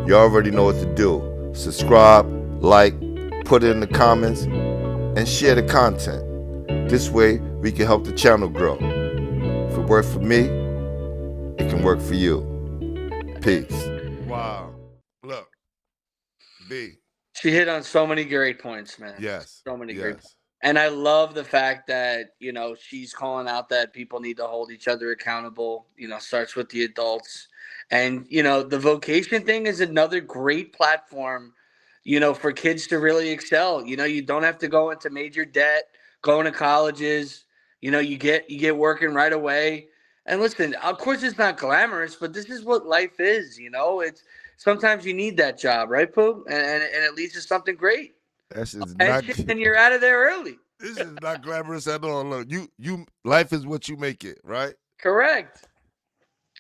You already know what to do. Subscribe, like, put it in the comments, and share the content. This way, we can help the channel grow. If it worked for me, it can work for you. Peace. Wow. Look, B. She hit on so many great points, man. Yes. So many great points. Yes. And I love the fact that, she's calling out that people need to hold each other accountable, starts with the adults. And, the vocation thing is another great platform, for kids to really excel. You don't have to go into major debt, going to colleges, you get working right away. And listen, of course it's not glamorous, but this is what life is, it's sometimes you need that job, right, Pooh? And at least it's something great. That is not. Pension, and you're out of there early. This is not glamorous at all. Look, life is what you make it, right? Correct.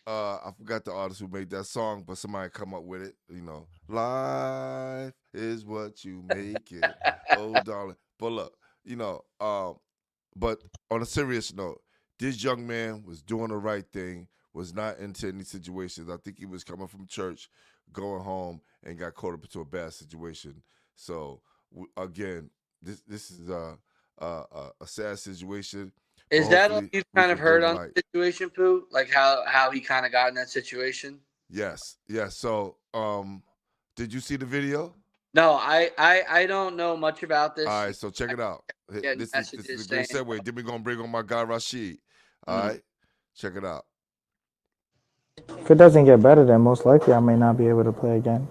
I forgot the artist who made that song, but somebody come up with it. Life is what you make it, oh darling. But look, but on a serious note, this young man was doing the right thing. Was not into any situations. I think he was coming from church, going home, and got caught up into a bad situation. So again, this is a sad situation. Is that all you've kind of heard on the situation, Pooh? Like how he kind of got in that situation? Yes, yes. So, did you see the video? No, I don't know much about this. All right, so check it out. This is a great segue. Then we're gonna bring on my guy Rashid. All right, check it out. If it doesn't get better, then most likely I may not be able to play again.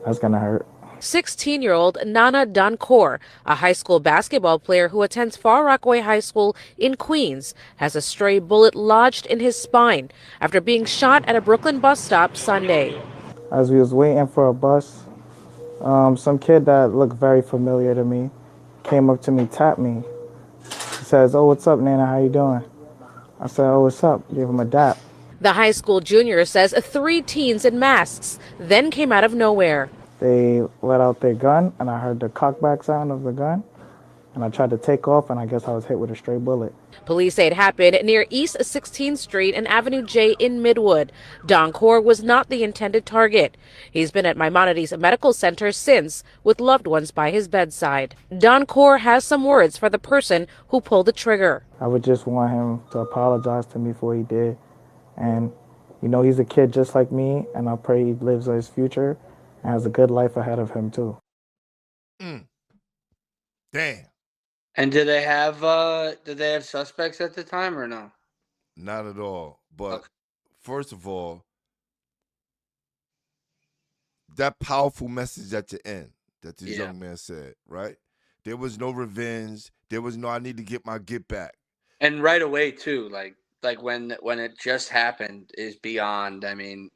That's gonna hurt. 16-year-old Nana Dancour, a high school basketball player who attends Far Rockaway High School in Queens, has a stray bullet lodged in his spine after being shot at a Brooklyn bus stop Sunday. As we was waiting for a bus, some kid that looked very familiar to me came up to me, tapped me. He says, "Oh, what's up, Nana? How you doing?" I said, "Oh, what's up?" Gave him a dap. The high school junior says 3 teens in masks then came out of nowhere. They let out their gun, and I heard the cockback sound of the gun, and I tried to take off, and I guess I was hit with a stray bullet. Police say it happened near East 16th Street and Avenue J in Midwood. Dancour was not the intended target. He's been at Maimonides Medical Center since, with loved ones by his bedside. Dancour has some words for the person who pulled the trigger. I would just want him to apologize to me for what he did, and he's a kid just like me, and I pray he lives his future and has a good life ahead of him too. Damn. And did they have suspects at the time or no? Not at all. But first of all, that powerful message at the end that this young man said, right? There was no revenge. There was no I need to get my get back. And right away too, like when it just happened is beyond. I mean,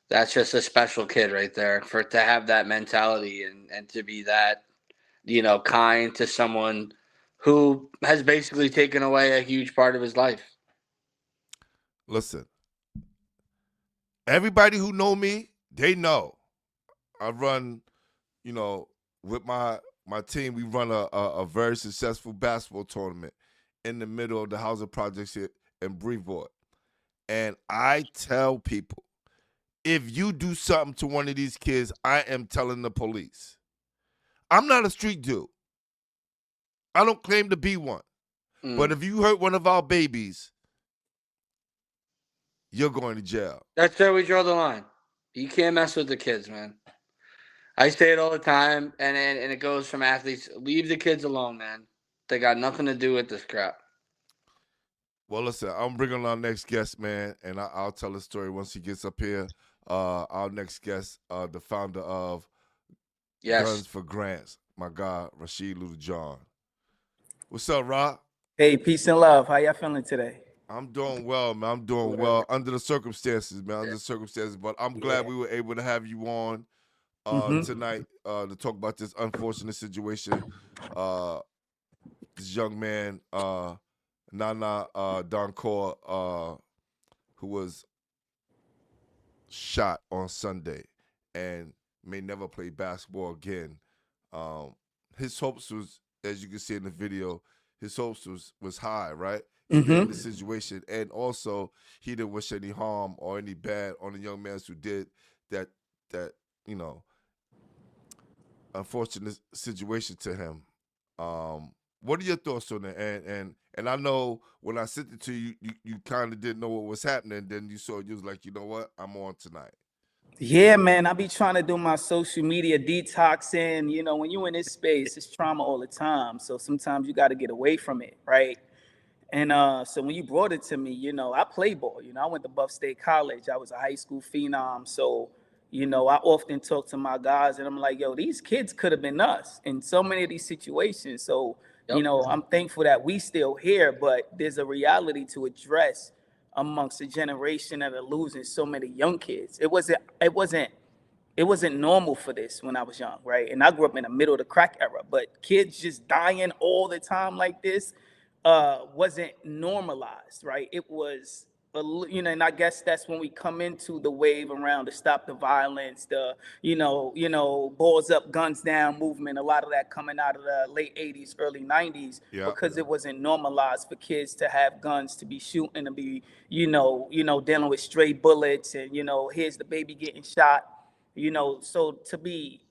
that's just a special kid right there to have that mentality and to be that, kind to someone who has basically taken away a huge part of his life. Listen, everybody who know me, they know I run, with my team, we run a very successful basketball tournament in the middle of the housing projects here in Brevard. And I tell people, if you do something to one of these kids, I am telling the police. I'm not a street dude. I don't claim to be one. But if you hurt one of our babies, you're going to jail. That's where we draw the line. You can't mess with the kids, man. I say it all the time, and it goes from athletes. Leave the kids alone, man. They got nothing to do with this crap. Well, listen, I'm bringing on our next guest, man, and I'll tell the story once he gets up here. Our next guest, the founder of Guns for Grants, my guy, Rashid Luda-John. What's up, Rob? Hey, peace and love. How y'all feeling today? I'm doing well, man. I'm doing well under the circumstances, man. Under the circumstances, but I'm glad we were able to have you on tonight to talk about this unfortunate situation. This young man, Nana Dancour, who was shot on Sunday and may never play basketball again. His hopes was, as you can see in the video, his hopes was high, right? In the situation, and also he didn't wish any harm or any bad on the young man who did that you know, unfortunate situation to him. What are your thoughts on it? And I know when I sent it to you, you kind of didn't know what was happening. Then you was like, you know what, I'm on tonight. Yeah, man, I be trying to do my social media detoxing. You know, when you in this space, it's trauma all the time. So sometimes you got to get away from it, right? And so when you brought it to me, you know, I play ball. You know, I went to Buff State College. I was a high school phenom. So, you know, I often talk to my guys and I'm like, yo, these kids could have been us in so many of these situations. So, you Yep. know, I'm thankful that we still here, but there's a reality to address amongst a generation that are losing so many young kids. It wasn't normal for this when I was young, right? And I grew up in the middle of the crack era, but kids just dying all the time like this wasn't normalized, right? It was, you know, and I guess that's when we come into the wave around to stop the violence, the, balls up, guns down movement. A lot of that coming out of the late '80s, early '90s, Yeah. because it wasn't normalized for kids to have guns, to be shooting, to be, dealing with stray bullets, and here's the baby getting shot. So to be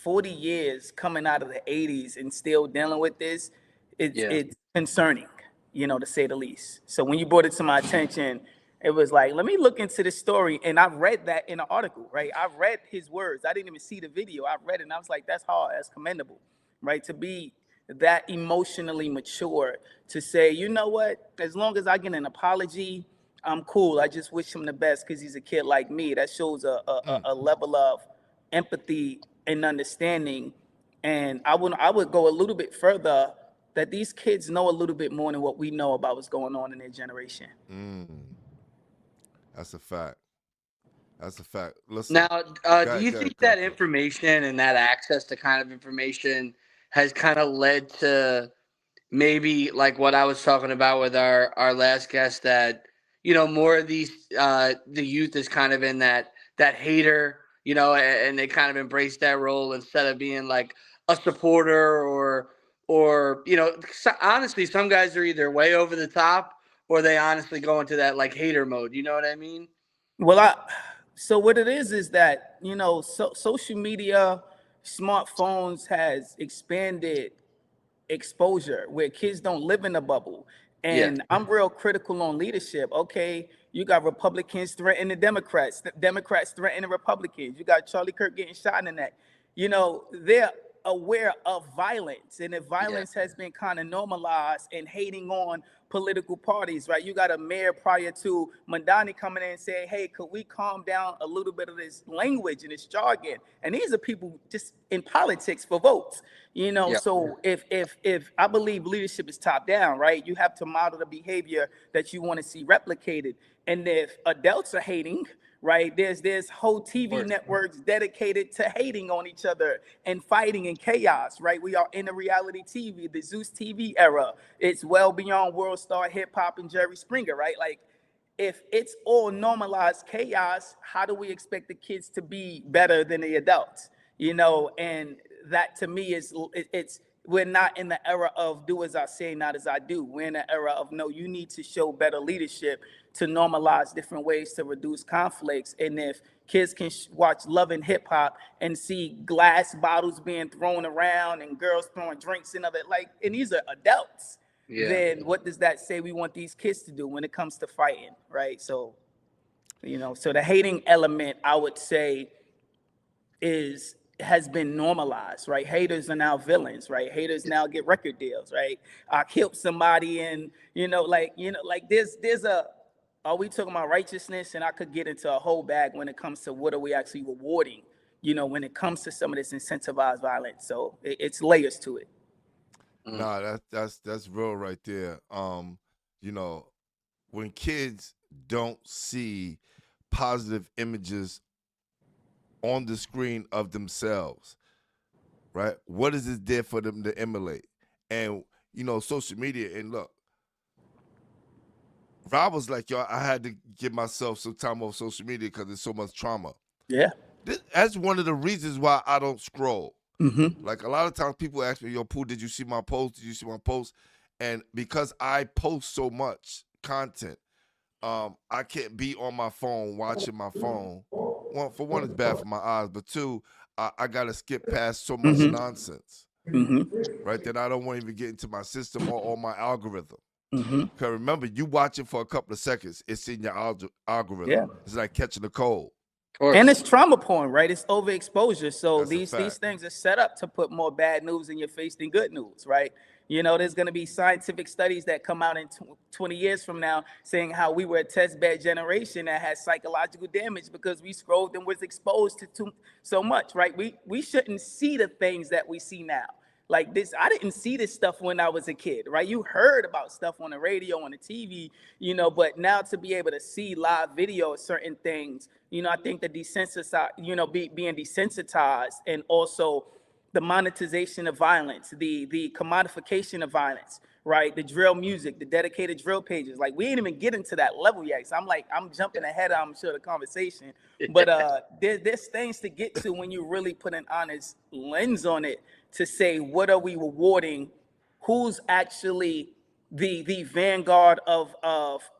40 years coming out of the '80s and still dealing with this, it's Yeah. it's concerning, to say the least. So when you brought it to my attention, it was like, let me look into this story. And I read that in an article, right? I read his words. I didn't even see the video. I read it and I was like, that's hard, that's commendable, right? To be that emotionally mature, to say, you know what, as long as I get an apology, I'm cool. I just wish him the best because he's a kid like me. That shows a level of empathy and understanding. And I would go a little bit further, that these kids know a little bit more than what we know about what's going on in their generation. That's a fact. That's a fact. Listen, Now, do you go think ahead, that Cutler. information and that access to kind of information has kind of led to maybe like what I was talking about with our last guest, that more of these the youth is kind of in that hater, and they kind of embrace that role instead of being like a supporter, or honestly, some guys are either way over the top or they honestly go into that like hater mode. You know what I mean? Well, so what it is that, social media, smartphones has expanded exposure where kids don't live in a bubble. Yeah. And I'm real critical on leadership. Okay, you got Republicans threatening the Democrats, Democrats threatening Republicans. You got Charlie Kirk getting shot in the neck. They're aware of violence, and if Yeah. violence has been kind of normalized and hating on political parties, right? You got a mayor prior to Mandani coming in and saying, hey, could we calm down a little bit of this language and this jargon? And these are people just in politics for votes. Yeah. So if I believe leadership is top down, right? You have to model the behavior that you want to see replicated. And if adults are hating, right, there's whole TV networks dedicated to hating on each other and fighting and chaos, right? We are in a reality TV, the Zeus TV era. It's well beyond World Star Hip Hop and Jerry Springer, right? Like, if it's all normalized chaos, how do we expect the kids to be better than the adults? And that to me it's we're not in the era of do as I say, not as I do. We're in the era of no, you need to show better leadership to normalize different ways to reduce conflicts. And if kids can watch Love and Hip Hop and see glass bottles being thrown around and girls throwing drinks in of it, like, and these are adults, Yeah. then what does that say we want these kids to do when it comes to fighting, right? So, so the hating element, I would say, has been normalized, right? Haters are now villains, right? Haters now get record deals, right? I killed somebody, and there's a, are we talking about righteousness? And I could get into a whole bag when it comes to what are we actually rewarding, when it comes to some of this incentivized violence. So it's layers to it. Nah, that's real right there. When kids don't see positive images on the screen of themselves, right? What is it there for them to emulate? And social media. And look, Rob was like, yo, I had to give myself some time off social media because there's so much trauma. Yeah. That's one of the reasons why I don't scroll. Mm-hmm. Like, a lot of times people ask me, yo, Pooh, did you see my post? Did you see my post? And because I post so much content, I can't be on my phone watching my phone one, it's bad for my eyes, but two, I gotta skip past so much nonsense, right? That I don't want to even get into my system or my algorithm. Because remember, you watch it for a couple of seconds, it's in your algorithm. Yeah. It's like catching a cold. And it's trauma porn, right? It's overexposure. So That's a these fact. things are set up to put more bad news in your face than good news, right? You know, there's going to be scientific studies that come out in 20 years from now saying how we were a test bed generation that had psychological damage because we scrolled and was exposed to so much, right? We shouldn't see the things that we see now. Like this, I didn't see this stuff when I was a kid, right? You heard about stuff on the radio, on the TV, you know, but now to be able to see live video of certain things, you know, I think the desensitized, you know, being desensitized, and also the monetization of violence, the commodification of violence, right? The drill music, the dedicated drill pages. Like we ain't even getting to that level yet. So I'm jumping ahead, I'm sure, the conversation. But there's things to get to when you really put an honest lens on it to say, what are we rewarding? Who's actually the vanguard of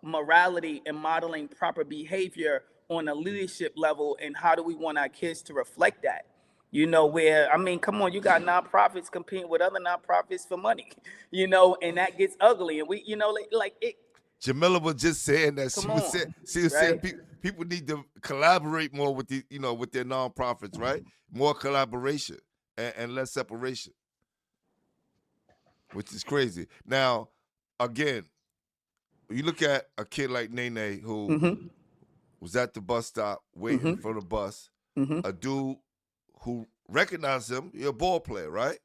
morality and modeling proper behavior on a leadership level, and how do we want our kids to reflect that? You know, where, I mean, come on, you got nonprofits competing with other nonprofits for money, you know, and that gets ugly. And we, you know, like it. Jamila was just saying that she was saying right? people need to collaborate more with the, you know, with their nonprofits, right? More collaboration and less separation, which is crazy. Now, again, you look at a kid like Nene who was at the bus stop waiting for the bus, a dude who recognized him, you're a ball player, right?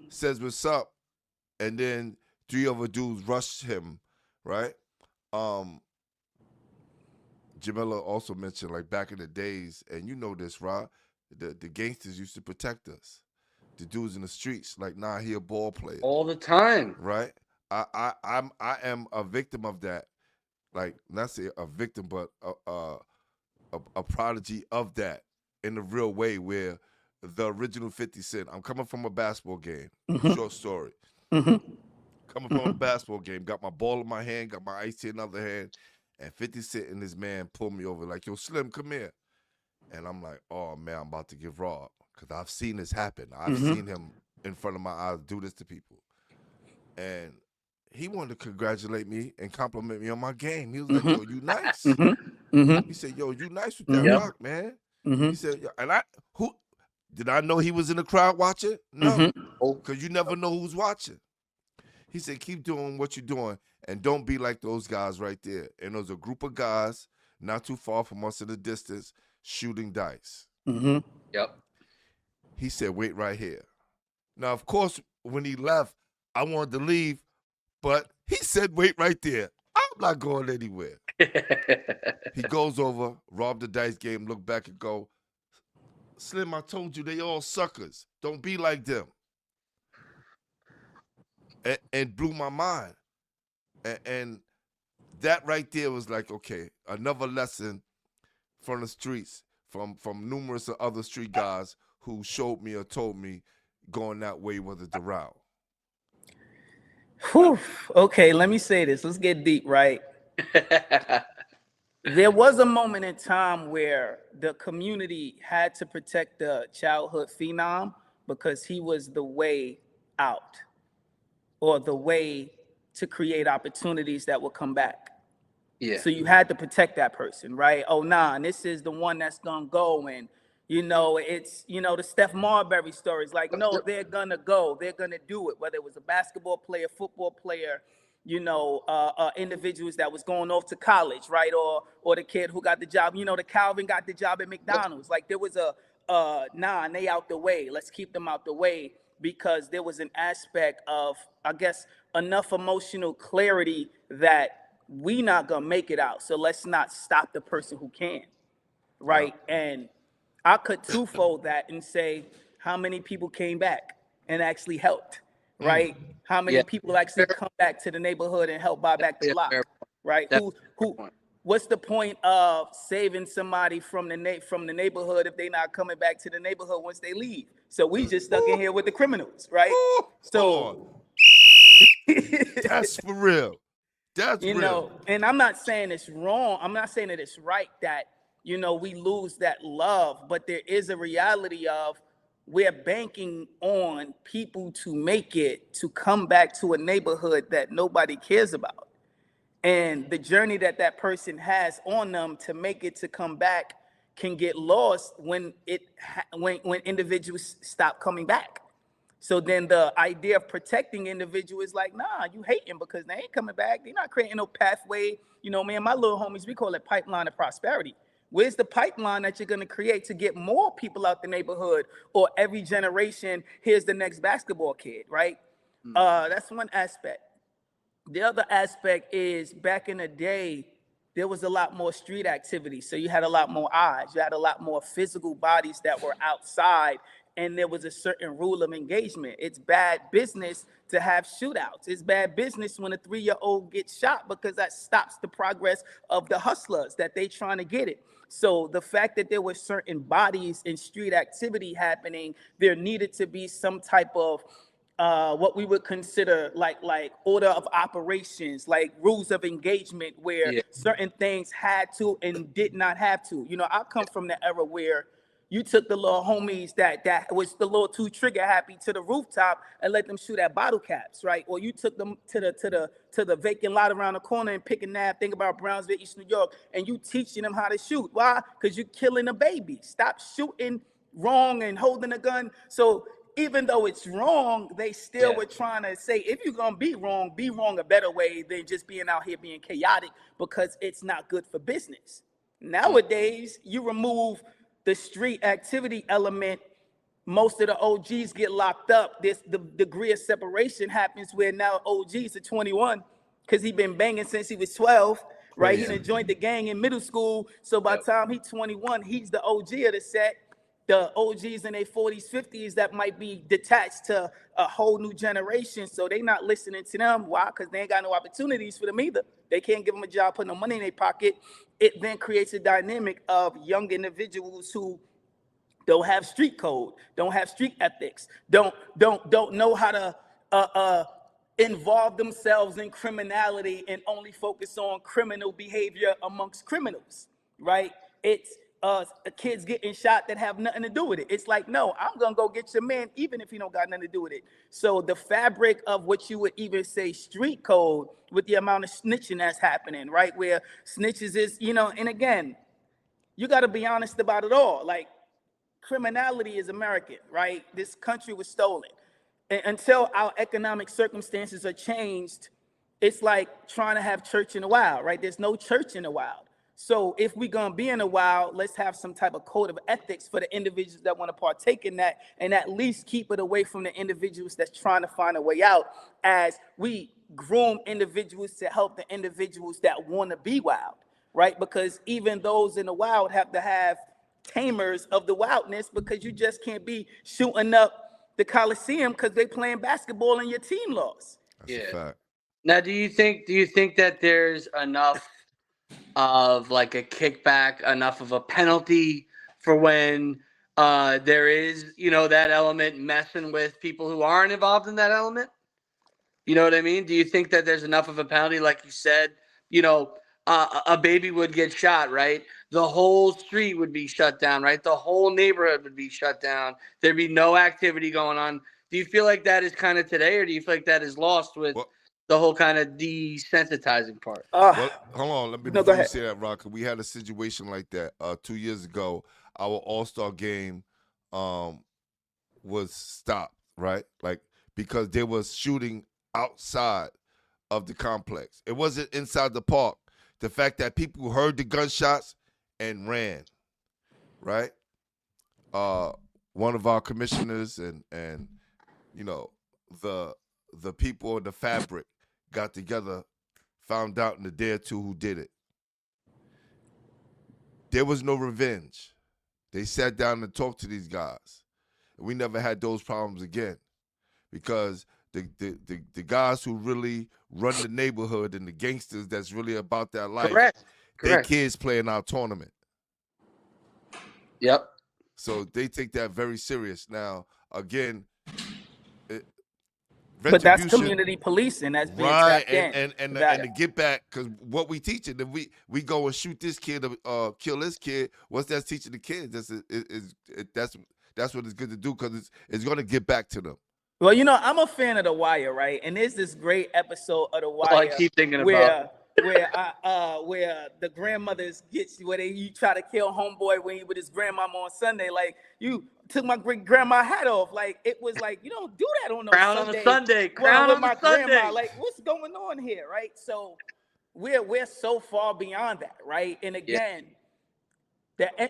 Says what's up, and then 3 other dudes rushed him, right? Jamila also mentioned, like, back in the days, and you know this, Rob, the gangsters used to protect us. The dudes in the streets, like, nah, he a ball player. All the time. Right? I am a victim of that. Like, not say a victim, but a prodigy of that in the real way, where the original 50 Cent, I'm coming from a basketball game, short story. Coming from a basketball game, got my ball in my hand, got my ice in another hand, and 50 Cent and this man pulled me over like, yo, Slim, come here. And I'm like, oh, man, I'm about to get robbed, because I've seen this happen. I've seen him in front of my eyes do this to people. And he wanted to congratulate me and compliment me on my game. He was like, yo, you nice. He said, yo, you nice with that rock, man. He said, and did I know he was in the crowd watching? No, because you never know who's watching. He said, keep doing what you're doing, and don't be like those guys right there. And there's a group of guys not too far from us in the distance shooting dice. Yep. He said, wait right here. Now, of course, when he left, I wanted to leave, but he said, wait right there. I'm not going anywhere. He goes over, rob the dice game, look back and go, Slim, I told you they all suckers. Don't be like them. And blew my mind. And that right there was like, okay, another lesson from the streets, from numerous other street guys who showed me or told me going that way wasn't the route. Whew. Okay, let me say this. Let's get deep, right? There was a moment in time where the community had to protect the childhood phenom because he was the way out, or the way to create opportunities that will come back. Yeah. So you had to protect that person, right? Oh, nah, and this is the one that's gonna go. And, you know, it's, you know, the Steph Marbury stories, like, no, they're gonna go, they're gonna do it. Whether it was a basketball player, football player, you know, individuals that was going off to college, right? Or the kid who got the job, you know, the Calvin got the job at McDonald's. Like, there was nah, and they out the way. Let's keep them out the way, because there was an aspect of, I guess, enough emotional clarity that we not gonna make it out. So let's not stop the person who can, right? And I could twofold that and say, how many people came back and actually helped, right? How many people actually come back to the neighborhood and help buy back the block, right? What's the point of saving somebody from the neighborhood if they're not coming back to the neighborhood once they leave? So we just stuck in here with the criminals, right? So that's for real. That's you real. know, and I'm not saying it's wrong. I'm not saying that it's right that, we lose that love. But there is a reality of we're banking on people to make it, to come back to a neighborhood that nobody cares about. And the journey that that person has on them to make it, to come back, can get lost when when individuals stop coming back. So then the idea of protecting individual is like, nah, you hating because they ain't coming back. They're not creating no pathway. Man, my little homies, we call it pipeline of prosperity. Where's the pipeline that you're going to create to get more people out the neighborhood, or every generation, here's the next basketball kid, right? That's one aspect. The other aspect is, back in the day, there was a lot more street activity. So you had a lot more eyes. You had a lot more physical bodies that were outside, and there was a certain rule of engagement. It's bad business to have shootouts. It's bad business when a 3-year-old gets shot, because that stops the progress of the hustlers that they trying to get it. So the fact that there were certain bodies in street activity happening, there needed to be some type of what we would consider like order of operations, like rules of engagement, where Yeah. certain things had to and did not have to. I come from the era where you took the little homies that was the little too trigger happy to the rooftop and let them shoot at bottle caps, right? Or you took them to the vacant lot around the corner and pick a nab. Think about Brownsville, East New York, and you teaching them how to shoot. Why? Because you're killing a baby. Stop shooting wrong and holding a gun. So even though it's wrong, they still were trying to say, if you're going to be wrong a better way than just being out here being chaotic, because it's not good for business. Nowadays, you remove the street activity element, most of the OGs get locked up. The degree of separation happens where now OGs are 21 because he been banging since he was 12, right? He done joined the gang in middle school. So by the time he's 21, he's the OG of the set. The OGs in their 40s, 50s that might be detached to a whole new generation. So they not listening to them. Why? Because they ain't got no opportunities for them either. They can't give them a job, put no money in their pocket. It then creates a dynamic of young individuals who don't have street code, don't have street ethics, don't know how to involve themselves in criminality and only focus on criminal behavior amongst criminals, right? It's kids getting shot that have nothing to do with it. It's like, no, I'm gonna go get your man even if he don't got nothing to do with it. So the fabric of what you would even say street code, with the amount of snitching that's happening, right? Where snitches is, and again, you got to be honest about it all. Like, criminality is American, right? This country was stolen. And until our economic circumstances are changed, it's like trying to have church in the wild, right? There's no church in the wild. So if we're going to be in the wild, let's have some type of code of ethics for the individuals that want to partake in that, and at least keep it away from the individuals that's trying to find a way out, as we groom individuals to help the individuals that want to be wild, right? Because even those in the wild have to have tamers of the wildness, because you just can't be shooting up the Coliseum because they playing basketball and your team lost. That's a fact. Now, do you think that there's enough of like a kickback, enough of a penalty for when there is, that element messing with people who aren't involved in that element? You know what I mean? Do you think that there's enough of a penalty, like you said, a baby would get shot, right? The whole street would be shut down, right? The whole neighborhood would be shut down. There'd be no activity going on. Do you feel like that is kind of today, or do you feel like that is lost with the whole kind of desensitizing part? Well, hold on. Let me, No, before go you ahead. say that, Rocker, we had a situation like that 2 years ago. Our All-Star game was stopped, right? Like, because there was shooting outside of the complex. It wasn't inside the park. The fact that people heard the gunshots and ran, right? One of our commissioners and the people in the fabric got together, found out in a day or two who did it. There was no revenge. They sat down and talked to these guys. And we never had those problems again, because the guys who really run the neighborhood and the gangsters that's really about that life, their kids play in our tournament. Yep. So they take that very serious. Now, again, But that's retribution. community policing. That's being Right, tapped in. and to get back, because what we teaching, if we go and shoot this kid, kill this kid, what's that teaching the kids? That's what it's good to do, because it's going to get back to them. Well, I'm a fan of The Wire, right? And there's this great episode of The Wire I keep thinking about where the grandmothers where you try to kill homeboy when he with his grandmama on Sunday. Like, you took my great grandma hat off. Like, it was like, you don't do that on no Crown Sunday. on a Sunday. Well, Crown with on my a Sunday. grandma. Like, what's going on here, right? So we're so far beyond that, right? And again,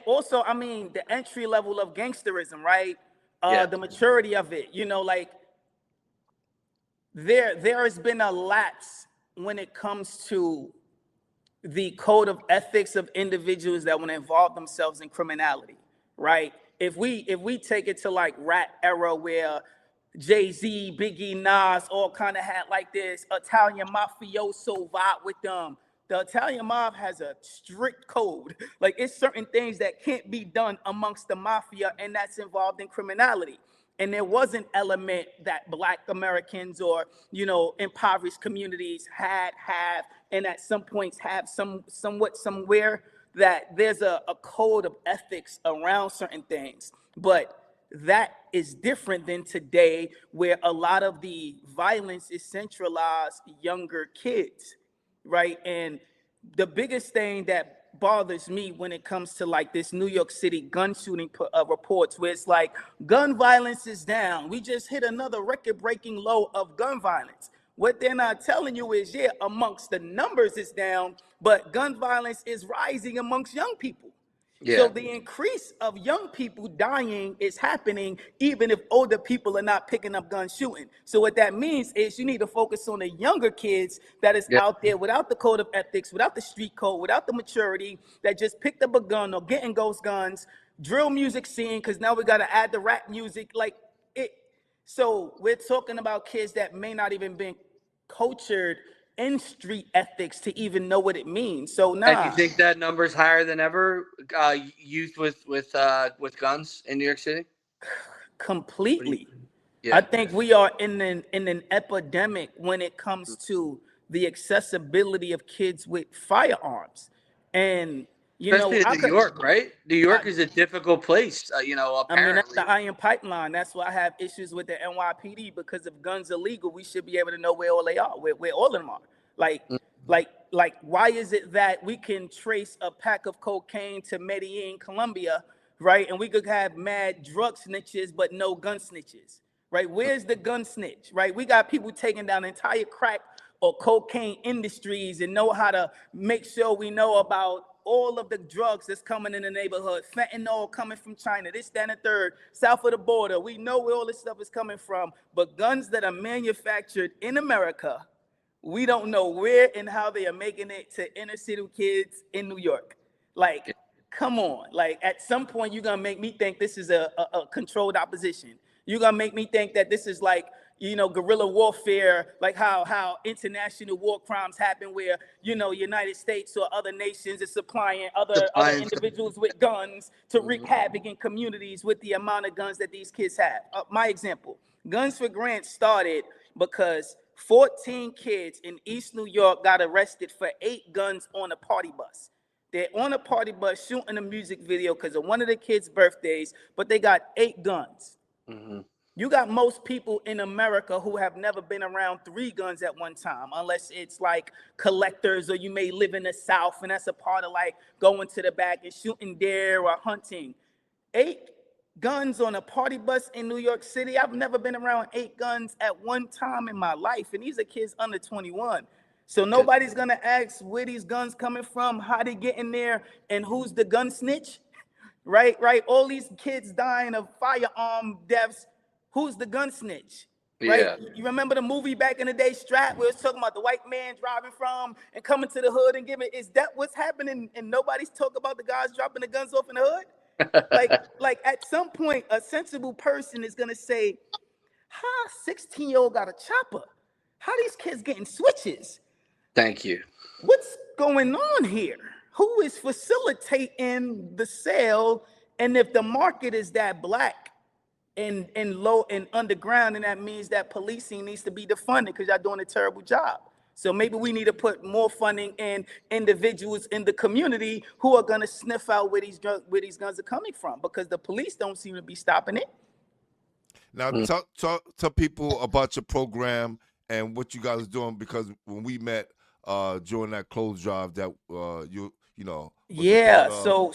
also, I mean, the entry level of gangsterism, right? The maturity of it, like there has been a lapse when it comes to the code of ethics of individuals that want to involve themselves in criminality, right? If we take it to like rap era where Jay-Z, Biggie, Nas all kind of had like this Italian mafioso vibe with them. The Italian mob has a strict code. Like, it's certain things that can't be done amongst the mafia, and that's involved in criminality. And there was an element that Black Americans or, impoverished communities have, and at some points have somewhere that there's a code of ethics around certain things. But that is different than today, where a lot of the violence is centralized younger kids, right? And the biggest thing that bothers me when it comes to like this New York City gun shooting reports, where it's like gun violence is down. We just hit another record-breaking low of gun violence. What they're not telling you is, amongst the numbers is down, but gun violence is rising amongst young people. Yeah. So the increase of young people dying is happening even if older people are not picking up gun shooting. So what that means is you need to focus on the younger kids that is out there without the code of ethics, without the street code, without the maturity, that just picked up a gun or getting ghost guns, drill music scene, because now we got to add the rap music. Like it. So we're talking about kids that may not even been cultured in street ethics to even know what it means. So now, And you think that number's higher than ever? Youth with guns in New York City? Completely. Yeah. I think we are in an epidemic when it comes to the accessibility of kids with firearms, and especially in New York, right? New York is a difficult place. Apparently. I mean, that's the iron pipeline. That's why I have issues with the NYPD, because if guns are legal, we should be able to know where all they are, where all of them are. Like, why is it that we can trace a pack of cocaine to Medellin, Colombia, right? And we could have mad drug snitches, but no gun snitches, right? Where's the gun snitch, right? We got people taking down entire crack or cocaine industries and know how to make sure we know about all of the drugs that's coming in the neighborhood, fentanyl coming from China, this, that, and the third, south of the border. We know where all this stuff is coming from, but guns that are manufactured in America, we don't know where and how they are making it to inner city kids in New York. Like, come on. Like, at some point, you're going to make me think this is a controlled opposition. You're going to make me think that this is like, guerrilla warfare, like how international war crimes happen, where, United States or other nations is supplying other individuals with guns to wreak havoc in communities with the amount of guns that these kids have. My example, Guns for Grant started because 14 kids in East New York got arrested for 8 guns on a party bus. They're on a party bus shooting a music video because of one of the kids' birthdays, but they got 8 guns. Mm-hmm. You got most people in America who have never been around 3 guns at one time, unless it's like collectors, or you may live in the South, and that's a part of like going to the back and shooting deer or hunting. 8 guns on a party bus in New York City. I've never been around 8 guns at one time in my life, and these are kids under 21. So nobody's gonna ask where these guns coming from, how they get in there, and who's the gun snitch, right? All these kids dying of firearm deaths. Who's the gun snitch? Right? Yeah. You remember the movie back in the day, Strap, where it's talking about the white man driving from and coming to the hood and giving. Is that what's happening? And nobody's talking about the guys dropping the guns off in the hood? like at some point, a sensible person is gonna say, "How 16-year-old got a chopper? How these kids getting switches? Thank you. What's going on here? Who is facilitating the sale? And if the market is that black, in low and underground, and that means that policing needs to be defunded because y'all doing a terrible job. So maybe we need to put more funding in individuals in the community who are going to sniff out where these guns are coming from, because the police don't seem to be stopping it. Now, tell people about your program and what you guys are doing, because when we met during that clothes drive that you know was a Yeah. part of, So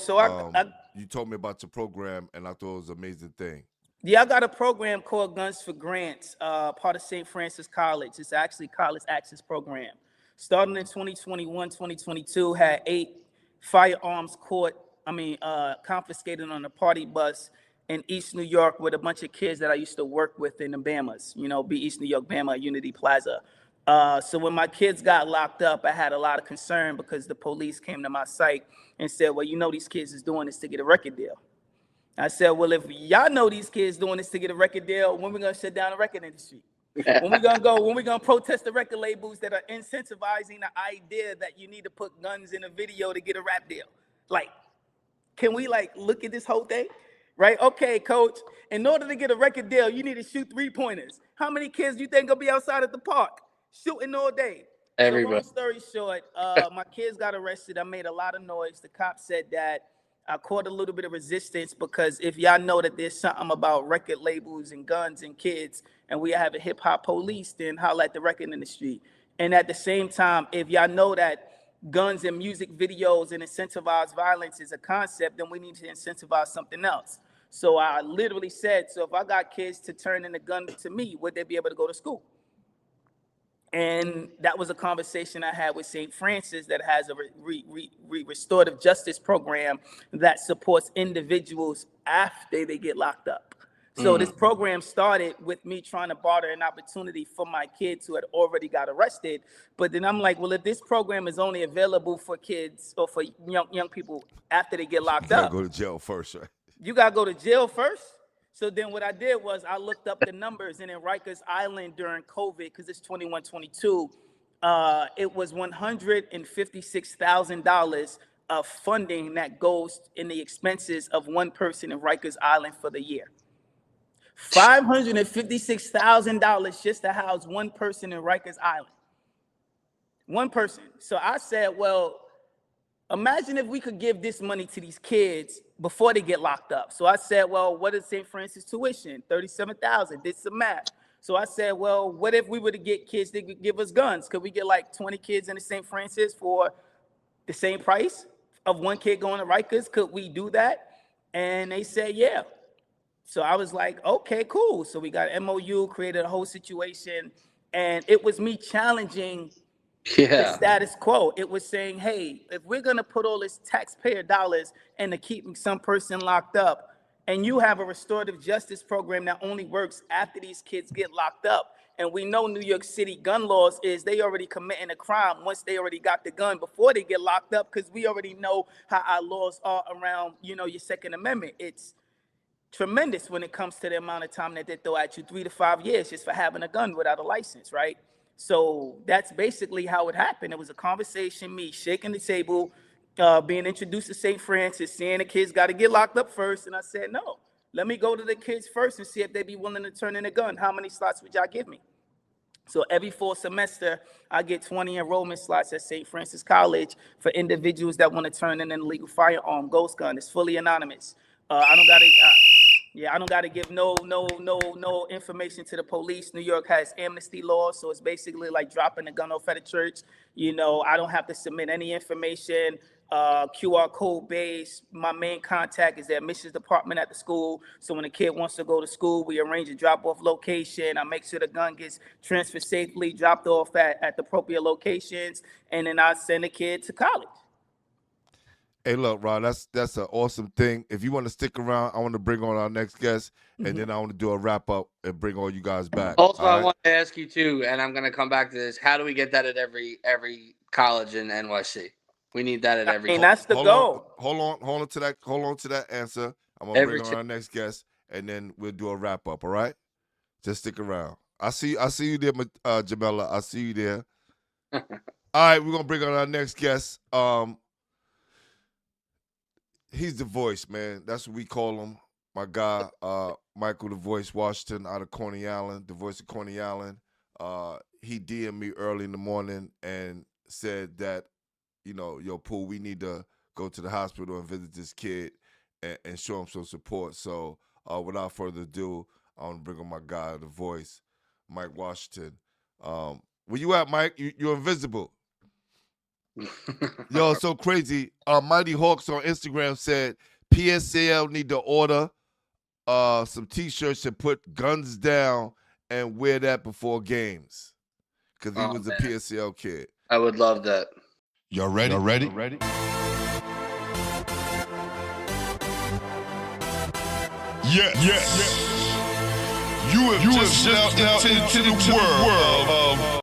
you told me about your program, and I thought it was an amazing thing. yeah, I got a program called Guns for Grants, part of St. Francis College. It's actually college access program. Starting in 2021, 2022, had 8 firearms confiscated on a party bus in East New York with a bunch of kids that I used to work with in the Bamas, be East New York Bama at Unity Plaza. So when my kids got locked up, I had a lot of concern because the police came to my site and said, well, these kids is doing this to get a record deal. I said, well, if y'all know these kids doing this to get a record deal, when we gonna shut down the record industry? When we gonna protest the record labels that are incentivizing the idea that you need to put guns in a video to get a rap deal? Like, can we look at this whole thing? Right? Okay, coach, in order to get a record deal, you need to shoot 3-pointers. How many kids do you think will be outside at the park shooting all day? Everybody. So long story short, my kids got arrested. I made a lot of noise. The cop said that I caught a little bit of resistance, because if y'all know that there's something about record labels and guns and kids, and we have a hip hop police, then holla at the record industry. And at the same time, if y'all know that guns and music videos and incentivize violence is a concept, then we need to incentivize something else. So I literally said, so if I got kids to turn in a gun to me, would they be able to go to school? And that was a conversation I had with St. Francis, that has a restorative justice program that supports individuals after they get locked up. So this program started with me trying to barter an opportunity for my kids who had already got arrested. But then I'm like, well, if this program is only available for kids or for young people after they get locked up, Go to jail first, right? You got to go to jail first. So then what I did was I looked up the numbers, and in Rikers Island during COVID, because it's 21-22, it was $156,000 of funding that goes in the expenses of one person in Rikers Island for the year. $556,000 just to house one person in Rikers Island. One person. So I said, well, imagine if we could give this money to these kids before they get locked up. So I said, well, what is St. Francis tuition? $37,000. Did some math. So I said, well, what if we were to get kids that could give us guns? Could we get 20 kids in the St. Francis for the same price of one kid going to Rikers? Could we do that? And they said, yeah. So I was like, okay, cool. So we got MOU, created a whole situation. And it was me challenging the status quo. It was saying, hey, if we're going to put all this taxpayer dollars into keeping some person locked up, and you have a restorative justice program that only works after these kids get locked up, and we know New York City gun laws is they already committing a crime once they already got the gun before they get locked up, because we already know how our laws are around, your Second Amendment. It's tremendous when it comes to the amount of time that they throw at you, 3 to 5 years just for having a gun without a license, right? So that's basically how it happened. It was a conversation, me shaking the table, being introduced to St. Francis, saying the kids got to get locked up first. And I said, no, let me go to the kids first and see if they'd be willing to turn in a gun. How many slots would y'all give me? So every fall semester, I get 20 enrollment slots at St. Francis College for individuals that want to turn in an illegal firearm, ghost gun. It's fully anonymous. I don't got to give no information to the police. New York has amnesty laws, so it's basically like dropping a gun off at a church. I don't have to submit any information. QR code based. My main contact is the admissions department at the school. So when a kid wants to go to school, we arrange a drop-off location. I make sure the gun gets transferred safely, dropped off at the appropriate locations, and then I send the kid to college. Hey, look, Rod, that's an awesome thing. If you want to stick around, I want to bring on our next guest, and then I want to do a wrap-up and bring all you guys back. Also, I want to ask you, too, and I'm going to come back to this. How do we get that at every college in NYC? We need that at every. And that's the goal. Hold on to that answer. I'm gonna bring on our next guest, and then we'll do a wrap up. All right, just stick around. I see you there, Jamela. I see you there. All right, we're gonna bring on our next guest. He's the voice, man. That's what we call him. my guy, Michael the Voice Washington out of Coney Island, the voice of Coney Island. He DM'd me early in the morning and said that, yo, Pooh, we need to go to the hospital and visit this kid and show him some support. So without further ado, I want to bring on my guy, the voice, Mike Washington. Where you at, Mike? You're invisible. Yo, so crazy. Mighty Hawks on Instagram said PSAL need to order some T-shirts and put guns down and wear that before games. Because he was a PSAL kid. I would love that. Y'all ready? Y'all ready? Yes. You have just stepped out into the world of